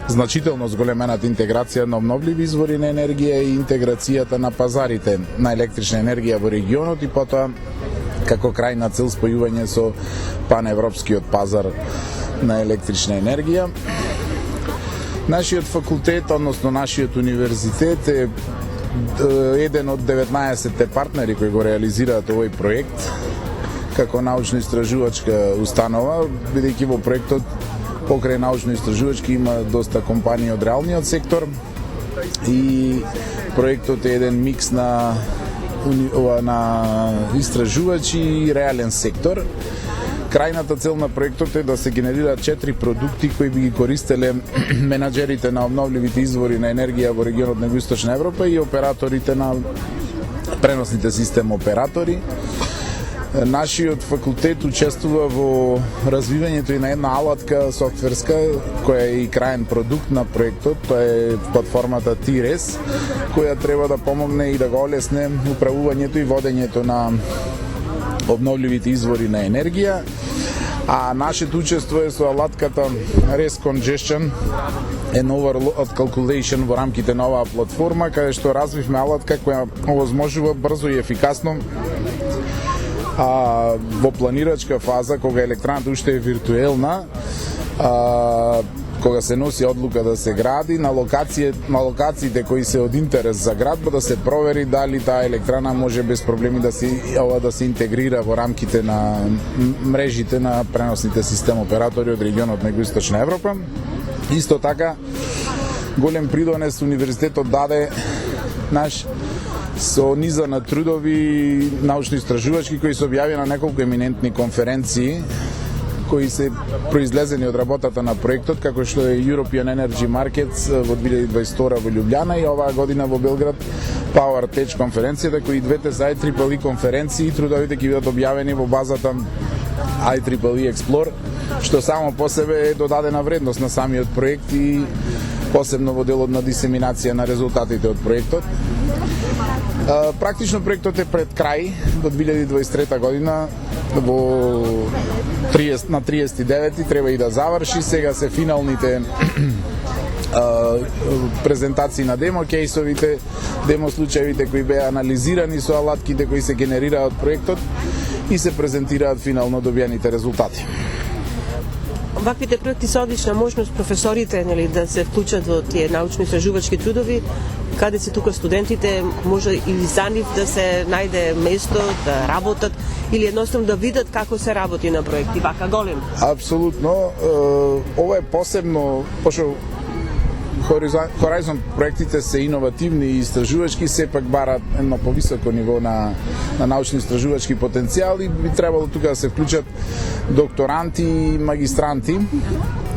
значително зголемената интеграција на обновливи извори на енергија и интеграцијата на пазарите на електрична енергија во регионот и потоа како крајна цел спојување со паневропскиот пазар на електрична енергија. Нашиот факултет, односно нашиот универзитет е еден од 19 партнери кои го реализираат овој проект како научно-истражувачка установа, бидејќи во проектот покрај научно-истражувачки има доста компании од реалниот сектор и проектот е еден микс на истражувачи и реален сектор. Крајната цел на проектот е да се генерираат 4 продукти кои би ги користеле менаџерите на обновливите извори на енергија во регионот на Југоисточна Европа и операторите на преносните систем оператори. Нашиот факултет учествува во развивањето и на една алатка софтверска која е и краен продукт на проектот, тоа е платформата TIRES, која треба да помогне и да го олесне управувањето и водењето на обновливите извори на енергија. А нашето учество е со алатката RES Congestion, an overload calculation во рамките на оваа платформа, каде што развивме алатка која овозможува брзо и ефикасно во планирачка фаза, кога електраната уште е виртуелна, кога се носи одлука да се гради, на локациите кои се од интерес за градба, да се провери дали таа електрана може без проблеми да се интегрира во рамките на мрежите на преносните систем оператори од регионот на Југоисточна Европа. Исто така, голем придонес универзитетот даде со низа на трудови научно-истражувачки кои се објави на неколку еминентни конференции кои се произлезени од работата на проектот, како што е European Energy Markets во 2022 во Љубљана и оваа година во Белград Power Tech конференцијата, кои двете се IEEE конференции, трудовите ќе бидат објавени во базата IEEE Explore, што само по себе е додадена вредност на самиот проект и посебно во делот на дисеминација на резултатите од проектот. Практично проектот е пред крај до 2023 година на 39 треба и да заврши. Сега се финалните презентации на демо кейсовите, демо случаевите кои беа анализирани со алатките кои се генерираат од проектот и се презентираат финално добиените резултати. Ваквите проекти се одлична можност професорите да се вклучат во тие научно-истражувачки трудови, каде се тука студентите може и за нив да се најде место да работат или едноставно да видат како се работи на проекти вака голем. Апсолутно, ова е посебно, пошто Horizon проектите се иновативни и истражувачки, сепак барат едно повисоко ниво на научно-истражувачки потенцијал и би требало тука да се вклучат докторанти и магистранти.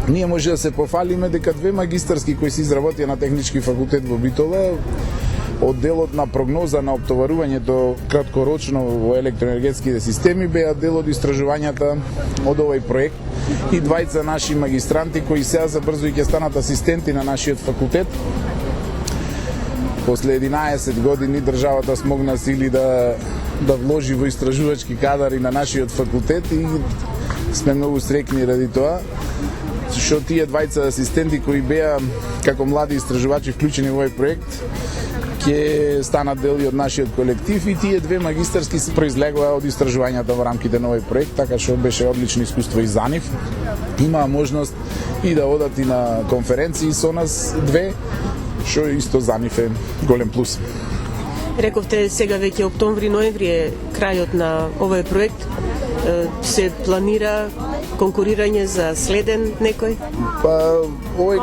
Ние може да се пофалиме дека две магистарски кои се изработија на Технички факултет во Битола, од делот на прогноза на оптоварувањето краткорочно во електроенергетските системи беа дел од истражувањата од овој проект и двајца наши магистранти кои сега забрзо и ќе станат асистенти на нашиот факултет. После 11 години државата смогна сили да вложи во истражувачки кадари на нашиот факултет и сме многу среќни ради тоа, што тие двајца асистенти кои беа како млади истражувачи вклучени во овој проект ќе станат дел од нашиот колектив и тие две магистарски се произлегоа од истражувањата во рамките на овој проект, така што беше одлично искуство и за нив. Имаа можност и да одат и на конференции со нас две, што исто за нив е голем плюс. Рековте сега веќе октомври-ноември е крајот на овој проект. Се планира конкурирање за следен некој? Овој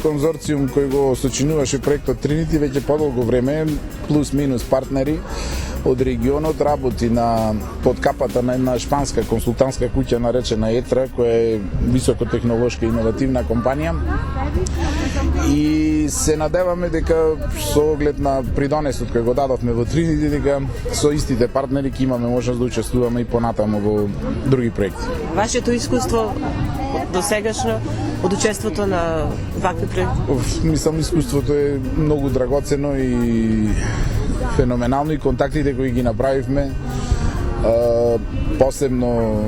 конзорциум кој го сочинуваше проектот Trinity веќе подолго време, плюс минус партнери од регионот, работи под капата на една шпанска консултантска куќа наречена Етра, која е високотехнолошка и иновативна компанија. И се надеваме дека со оглед на придонесот кој го дадовме во Trinity, дека со истите партнери ќе имаме можност да учествуваме и понатаму во други проекти. Вашето искуство досегашно од учеството на вакви проекти? Мислам, искуството е многу драгоцено и феноменално и контактите кои ги направивме, посебно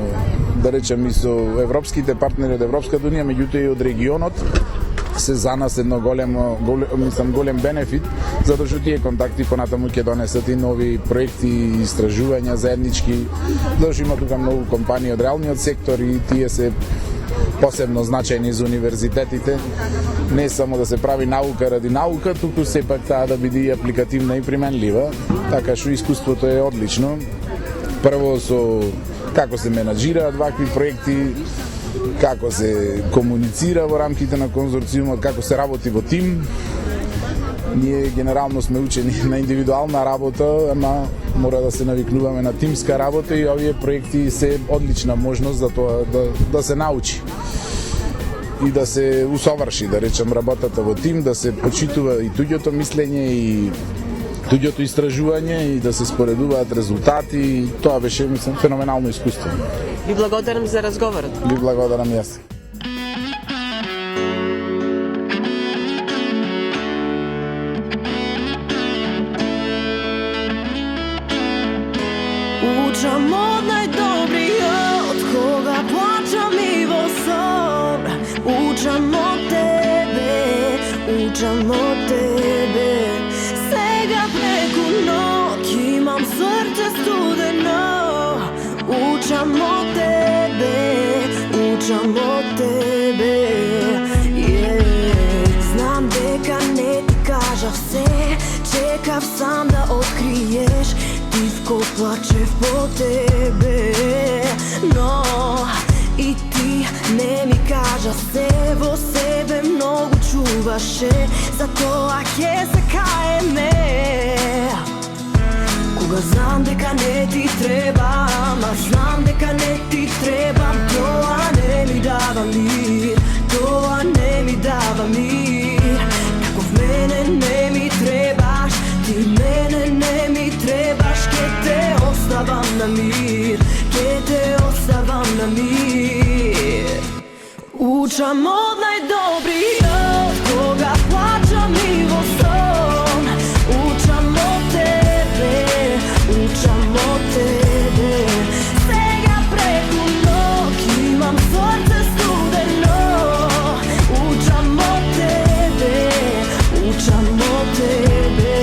да речем и со европските партнери од Европската унија, меѓутоа и од регионот, се за нас едно голем бенефит, затоа што тие контакти понатаму ќе донесат и нови проекти и истражувања заеднички, затоа што има тука многу компании од реалниот сектор и тие се посебно значајни за универзитетите, не само да се прави наука ради наука, туку сепак таа да биде и апликативна и применлива, така што искуството е одлично. Прво со како се менаџираат вакви проекти, како се комуницира во рамките на конзорциумот, како се работи во тим. Ние генерално сме учени на индивидуална работа, ама мора да се навикнуваме на тимска работа и овие проекти се одлична можност за тоа да се научи и да се усоврши, да речем, работата во тим, да се почитува и туѓото мислење и туѓото истражување и да се споредуваат резултати и тоа беше, мислам, феноменално искуство. Ви благодарам за разговорот. Ви благодарам јас. Učam od najdobrijeg, od koga plaćam i vo sob. Učam Učam od tebe. Сега преку ноќ имам срце студено. Учам од тебе, учам од тебе. Знам дека не ти кажав се, чекав сам да откриеш. Тивко плачев по тебе, но и ти не ми кажа се, во себе многу чуваше, затоа ќе се каеме. Кога знам дека не ти требам, а знам дека не ти требам, тоа не ми дава мир, тоа не ми дава мир. Како в мене не ми требаш, ти мене не ми требаш, ке те оставам на мир, ке те оставам на мир. Учам од најдобриот, кога плачам и во сон. Учам од тебе, учам од тебе. Сега преку ноќ имам срце студено. Учам од тебе, учам од тебе.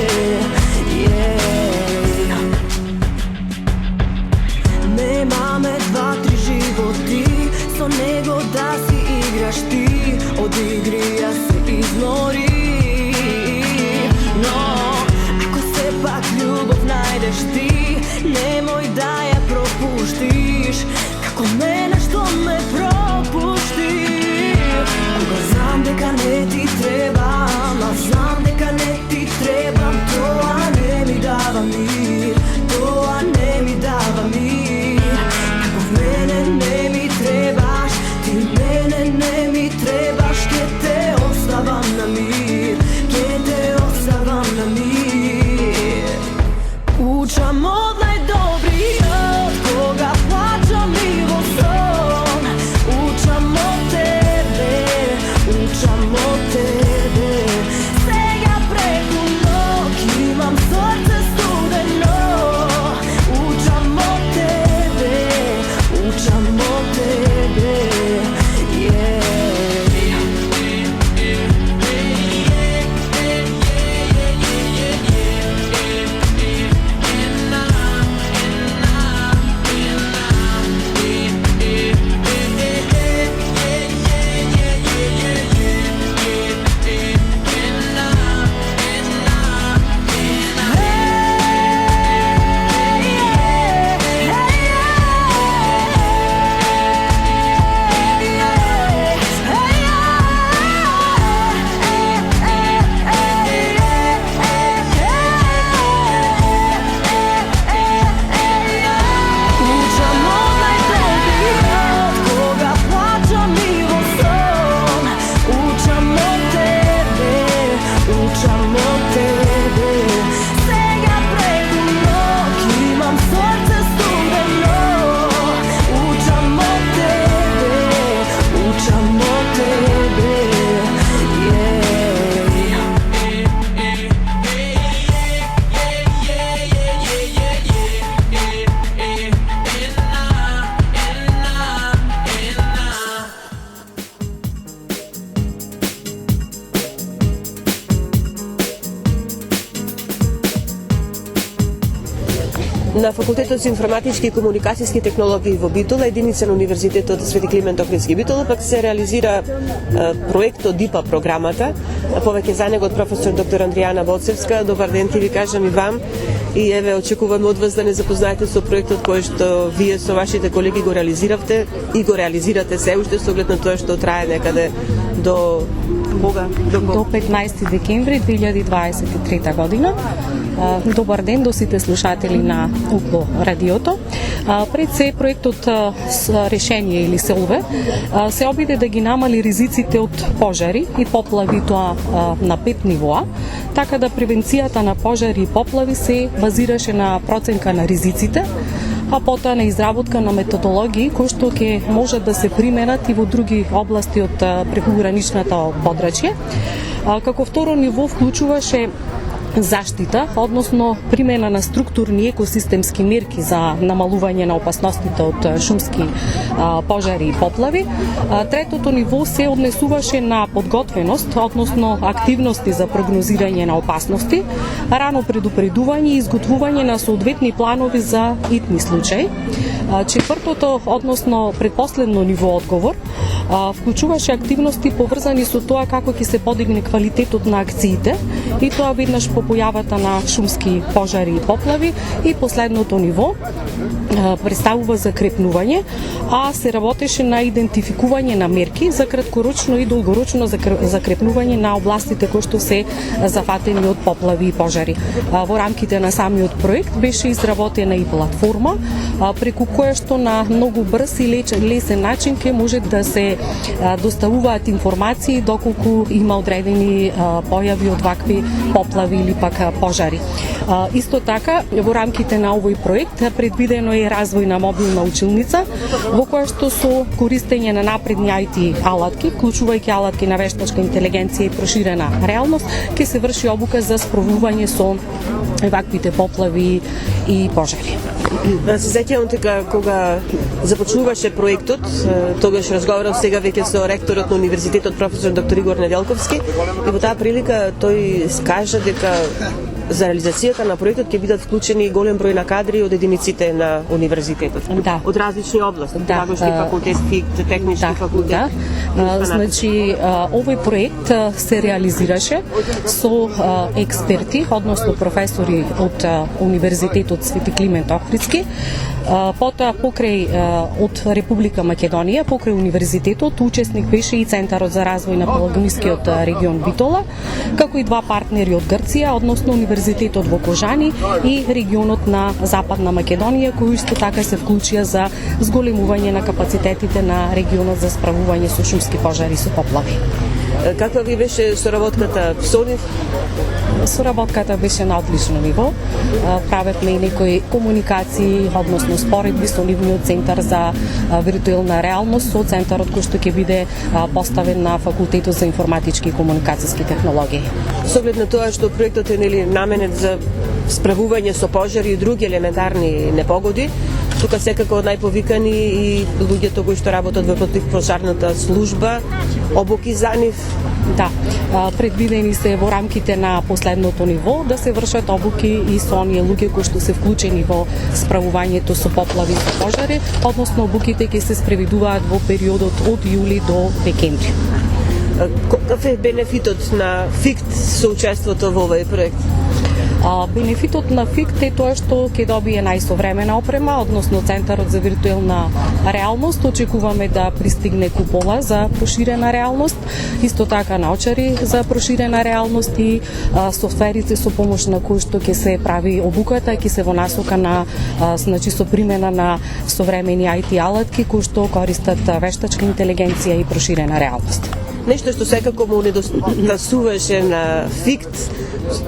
Немаме два-три животи, со него да си играш ти, од игри ја се измори. Но ако сепак љубов најдеш ти, немој да ја пропуштиш, како мене што ме пропушти. Кога знам дека не ти требам, а знам дека не ти требам, тоа не ми дава мир, тоа не ми дава мир. Како в мене не ми требаш, ти мене не ми требаш, ке те оставам на мир, ке те оставам на мир. Учам од најдобриот, кога плачам и во сон. Учам од тебе, учам од тебе. Сега преку ноќ имам срце студено. Учам од тебе, учам од тебе. На Факултетот за информатички и комуникацијски технологии во Битола, единица на Универзитетот Свети Климент Охридски Битола, пак се реализира проектот ДИПА програмата. Повеќе за него од професор доктор Андријана Боцевска. Добар ден ти ви кажам и вам. И еве очекуваме од вас да не запознаете со проектот кој што вие со вашите колеги го реализиравте и го реализирате се уште со оглед на тоа што трае некаде до кога? До 15 декември 2023 година. Добар ден до сите слушатели на Укло радиото. Пред се проектот решение или селве се обиде да ги намали ризиците од пожари и поплави, тоа на 5 нивоа, така да превенцијата на пожари и поплави се базираше на проценка на ризиците, а потоа на изработка на методологии кои што ќе можат да се применат и во други области од прекограничното подрачје. Како второ ниво вклучуваше заштита, односно примена на структурни екосистемски мерки за намалување на опасностите од шумски пожари и поплави. Третото ниво се однесуваше на подготвеност, односно активности за прогнозирање на опасности, рано предупредување и изготвување на соодветни планови за итни случаи. Четвртото, односно предпоследно ниво одговор, вклучуваше активности поврзани со тоа како ќе се подигне квалитетот на акциите, и тоа веднаш по појавата на шумски пожари и поплави. И последното ниво представува закрепнување, а се работеше на идентификување на мерки за краткорочно и долгорочно закрепнување на областите кои што се зафатени од поплави и пожари. Во рамките на самиот проект беше изработена и платформа преку која што на многу брз и лесен начин ќе може да се доставуваат информации доколку има одредени појави од вакви поплави или пак пожари. Исто така, во рамките на овој проект предвидено е развој на мобилна училница, во која што со користење на напредни IT алатки, вклучувајќи алатки на вештачка интелигенција и проширена реалност, ќе се врши обука за справување со ваквите поплави и пожари. Се сеќавам дека кога започнуваше проектот, тогаш разговарав сега веќе со ректорот на универзитетот професор доктор Игор Неделковски, и во таа прилика тој кажа дека за реализацијата на проектот ќе бидат вклучени голем број на кадри од единиците на универзитетот. Да. Од различни области, педагошки факултет, технички факултет. Значи, овој проект се реализираше со експерти, односно професори од Универзитетот Свети Климент Охридски, потоа покрај од Република Македонија, покрај универзитетот, учесник беше и Центарот за развој на Пелагонискиот регион Битола, како и два партнери од Грција, односно Универзитетот во Кожани и регионот на Западна Македонија, кои исто така се вклучија за зголемување на капацитетите на регионот за справување со шумски пожари и со поплави. Каква ви беше соработката со нив? Соработката беше на одлично ниво. Правевме и некои комуникации, односно споредби со нивниот центар за виртуелна реалност, со центарот кој што ќе биде поставен на Факултетот за информатички и комуникацијски технологии. Со оглед на тоа што проектот е наменет за справување со пожари и други елементарни непогоди, тука секако најповикани и луѓето кои што работат во противпожарната служба, обуки за нив. Да, предвидени се во рамките на последното ниво да се вршат обуки и со оние луѓе кои што се вклучени во справувањето со поплави и со пожари, односно обуките ќе се спроведуваат во периодот од јули до декември. Каков е бенефитот на ФИКТ со учеството во овој проект? Бенефитот на ФИКТ е тоа што ќе добие најсовремена опрема, односно Центарот за виртуелна реалност. Очекуваме да пристигне купола за проширена реалност, исто така научари за проширена реалност и софтверите со помош на кои што ќе се прави обуката, ќе се во насока на значи со примена на современи IT алатки кои што користат вештачка интелигенција и проширена реалност. Нешто што секако му недостасуваше на ФИКТ,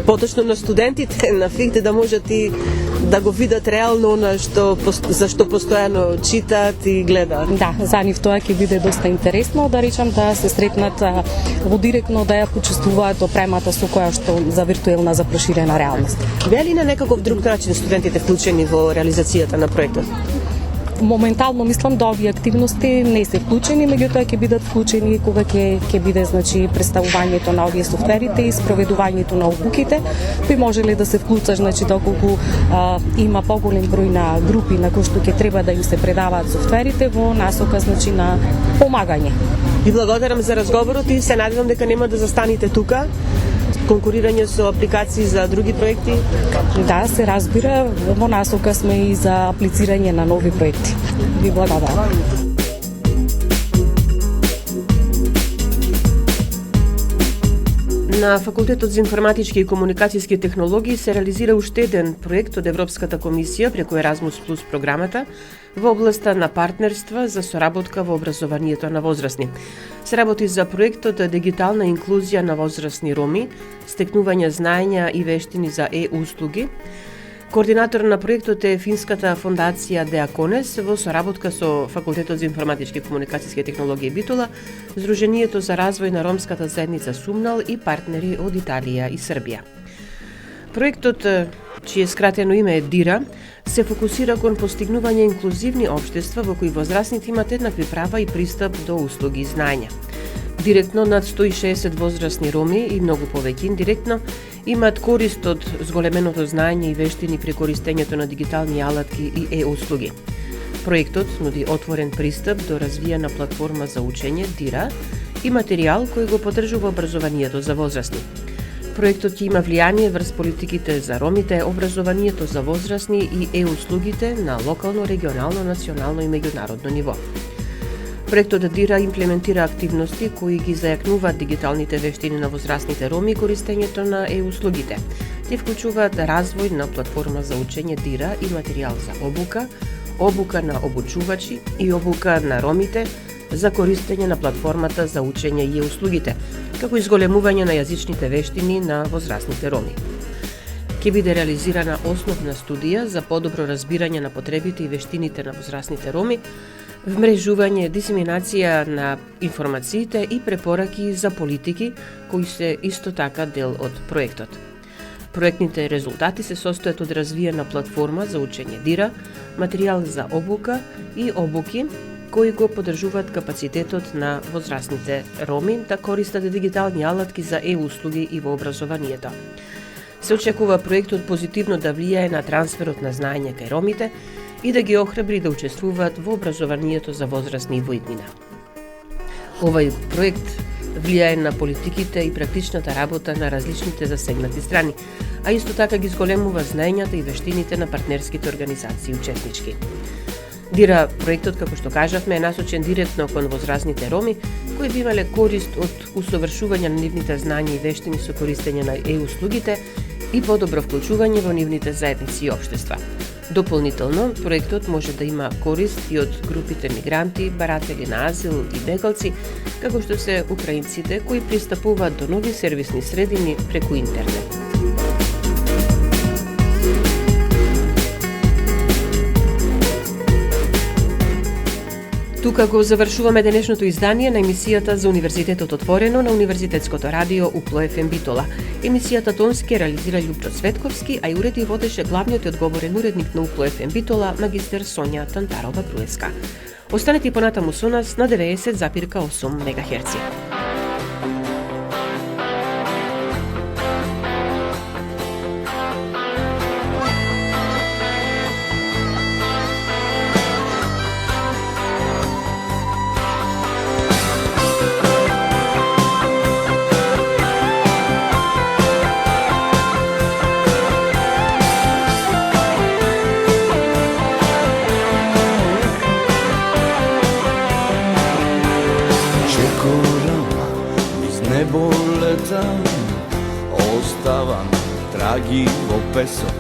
поточно на студентите на ФИКТ, да можат и да го видат реално она за што постојано читаат и гледаат. Да, за нив тоа ќе биде доста интересно, да речам да се сретнат во директно да ја почувствуваат опремата со која што за виртуелна за проширена реалност. Беа ли на некаков друг начин студентите вклучени во реализацијата на проектот? Моментално мислам да овие активности не се вклучени, меѓутоа ќе бидат вклучени кога ќе биде значи представувањето на овие софтверите и спроведувањето на обуките. Би можеле да се вклучат значи доколку има поголем број на групи на кои што ќе треба да им се предаваат софтверите во насока значи на помагање. Ви благодарам за разговорот и се надевам дека нема да застанете тука. Конкурирање со апликации за други проекти? Да, се разбира, во насока сме и за аплицирање на нови проекти. Ви благодарам. На Факултетот за информатички и комуникацијски технологии се реализира уште еден проект од Европската комисија преку Erasmus Plus програмата во областа на партнерства за соработка во образованието на возрастни. Се работи за проектот Дигитална инклузија на возрастни роми, стекнување знаења и вештини за услуги. Координатор на проектот е финската фондација Деаконес во соработка со Факултетот за информатички и комуникацијски технологии Битола, Сдруженијето за развој на ромската заедница Сумнал и партнери од Италија и Србија. Проектот, чие скратено име е ДИРА, се фокусира кон постигнување инклузивни општества во кои возрастните имат еднакви права и пристап до услуги и знаења. Директно над 160 возрастни роми и многу повеќе индиректно имаат корист од зголеменото знаење и вештини при користењето на дигитални алатки и е-услуги. Проектот нуди отворен пристап до развиена платформа за учење ДИРА и материјал кој го поддржува образованието за возрастни. Проектот ќе има влијание врз политиките за ромите, образованието за возрастни и е-услугите на локално, регионално, национално и меѓународно ниво. Проектот ДИРА имплементира активности кои ги зајакнуваат дигиталните вештини на возрастните роми и користењето на е-услугите. Те вклучуваат развој на платформа за учење ДИРА и материјал за обука, обука на обучувачи и обука на ромите за користење на платформата за учење и услугите, како и зголемување на јазичните вештини на возрастните роми. Ќе биде реализирана основна студија за подобро разбирање на потребите и вештините на возрастните роми, вмрежување, дисеминација на информациите и препораки за политики, кои се исто така дел од проектот. Проектните резултати се состојат од развиена платформа за учење ДИРА, материјал за обука и обуки, кои го поддржуваат капацитетот на возрастните роми да користат дигитални алатки за е-услуги и во образованието. Се очекува проектот позитивно да влијае на трансферот на знаење кај ромите и да ги охрабри да учествуваат во образованието за возрастни во иднина. Овој проект влијае на политиките и практичната работа на различните засегнати страни, а исто така ги зголемува знаењата и вештините на партнерските организации учеснички. ДИРА проектот, како што кажавме, е насочен директно кон возрастните роми, кои би имале корист од усовршување на нивните знања и вештини со користење на е-услугите и подобро вклучување во нивните заедници и општества. Дополнително, проектот може да има корист и од групите мигранти, баратели на азил и бегалци, како што се украинците кои пристапуваат до нови сервисни средини преку интернет. Тука го завршуваме денешното издание на емисијата за Универзитетот отворено на Универзитетското радио UPLO FM Битола. Емисијата тонски реализира Љупчо Цветковски, а и уреди водеше главниот и одговорен уредник на UPLO FM Битола, магистер Сонја Тантарова-Бруеска. Останете понатаму со нас на 90,8 МГц. Оставам траги во песок,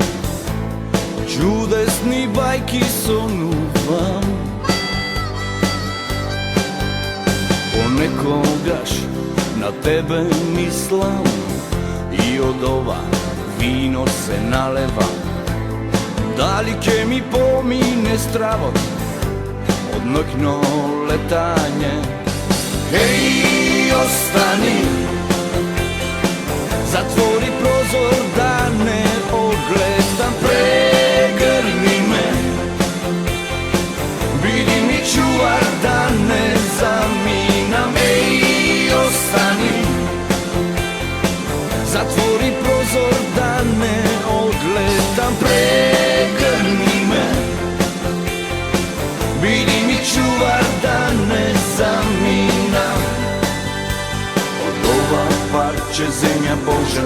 чудесни бајки сонувам. Понекогаш на тебе мислам и од ова вино се налевам. Дали ќе ми помине стравот од ноќно летање? Хеј, остани, затвори прозор да не огледам, прегрни ме, биди ми чувар да не заминам. Еј, остани, затвори прозор да не огледам, прегрни ме, биди ми чувар да не заминам. Од ова парче земја Божа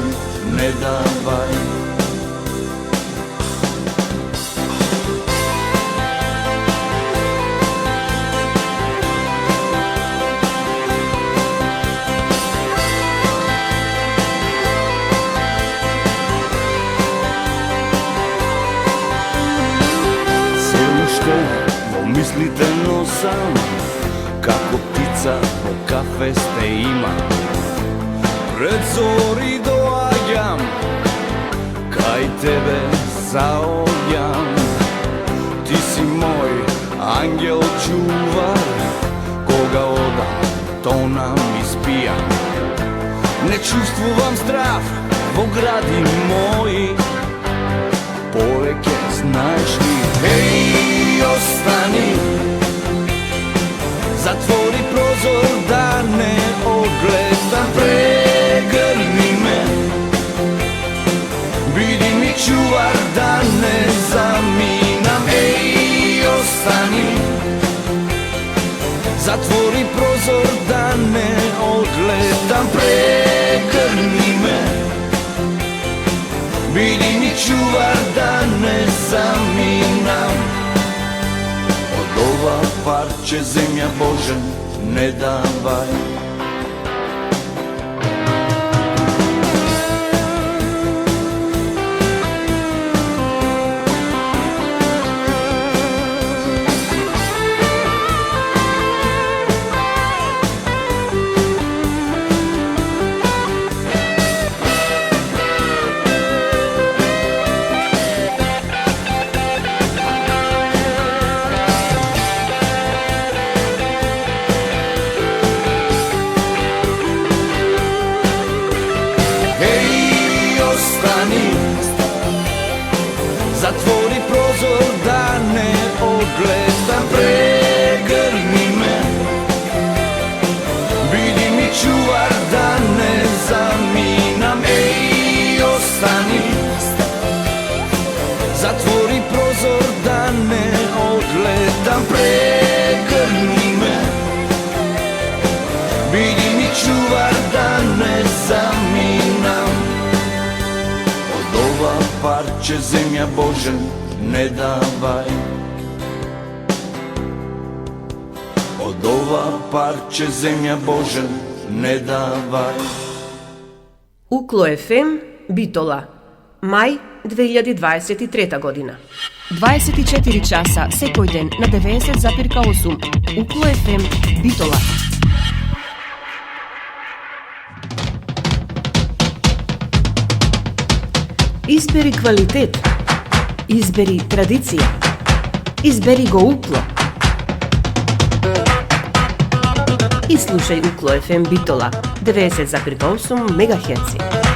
не давај. Се уште во мислите носам, како птица во кафе сте има. Пред зори доаѓам, кај тебе заоѓам. Ти си мој ангел чувар, кога одам, тонам и спијам. Не чувствувам здрав во гради мои, знаеш ли? Ей, остани, затвори прозор да не огледам, прегърни ме, биди ми чувар да не заминам. Ей, остани, затвори прозор да не огледам, прегърни ме, биди ми чувар да не заминам. От ова парче земја Божен не давай. Затвори прозор да не огледам, прегърни ме, биди ми чувар да не заминам. Ей, остани, затвори прозор да не огледам, прегърни ме, биди ми чувар да не заминам. Ова парче земја Божен не давай. Од ова парче земја Божен не давай. Укло ФМ Битола, мај 2023 година. 24 часа секој ден на 90,8 Укло ФМ Битола. Избери квалитет, избери традиција, избери го Укло. И слушај Укло ФМ Битола 90,8 МГц.